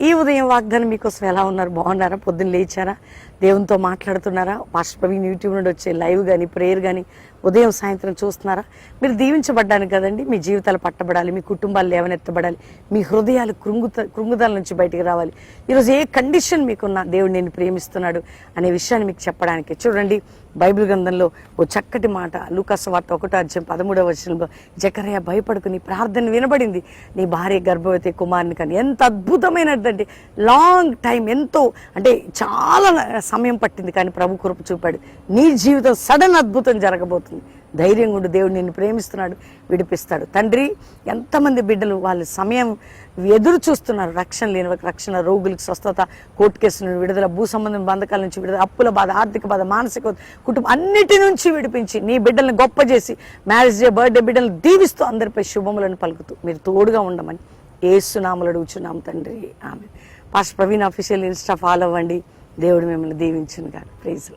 ఈ ఉదయం వాగ్దానం మీకోసం ఎలా ఉన్నారు? బాగున్నారా? పొద్దున్న లేచారా? దేవునితో మాట్లాడుతున్నారా? పాస్టర్ ప్రవీణ్ యూట్యూబ్ నుండి వచ్చే లైవ్ కానీ ప్రేయర్ కానీ ఉదయం సాయంత్రం చూస్తున్నారా? మీరు దీవించబడ్డానికి కదండి. మీ జీవితాలు పట్టబడాలి, మీ కుటుంబాలు లేవనెత్తబడాలి, మీ హృదయాలు కృంగుదల నుంచి బయటికి రావాలి. ఈరోజు ఏ కండిషన్ మీకున్నా దేవుడు నేను ప్రేమిస్తున్నాడు అనే విషయాన్ని మీకు చెప్పడానికి. చూడండి, బైబిల్ గ్రంథంలో ఓ చక్కటి మాట, లూకాసు వార్త 1:13 వచనంలో, జకర్యా భయపడుకు, నీ ప్రార్థన వినబడింది, నీ భార్య గర్భవతి కుమారుని కానీ. ఎంత అద్భుతమైనదంటే, లాంగ్ టైం, ఎంతో అంటే చాలా సమయం పట్టింది, కానీ ప్రభు కృప చూపాడు. నీ జీవితం సడన్ అద్భుతం జరగబోతుంది. ధైర్యంగా ఉండు, దేవుడు నిన్ను ప్రేమిస్తున్నాడు, విడిపిస్తాడు. తండ్రి, ఎంతమంది బిడ్డలు వాళ్ళ సమయం ఎదురు చూస్తున్నారు, రక్షణ లేని రక్షణ, రోగులకు స్వస్థత, కోర్టు కేసు నుండి విడుదల, భూ సంబంధం బంధకాల నుంచి విడుదల, అప్పుల బాధ, ఆర్థిక బాధ, మానసిక కుటుంబం అన్నిటి నుంచి విడిపించి నీ బిడ్డల్ని గొప్ప చేసి, మ్యారేజ్ డే, బర్త్డే బిడ్డలను దీవిస్తూ అందరిపై శుభములను పలుకుతూ మీరు తోడుగా ఉండమని యేసు నామములో అడుగుచున్నాం తండ్రి, ఆమేన్. Pastor Praveen official Insta follow అవ్వండి. దేవుడు మిమ్మల్ని దీవించును గాక. ప్రైజ్.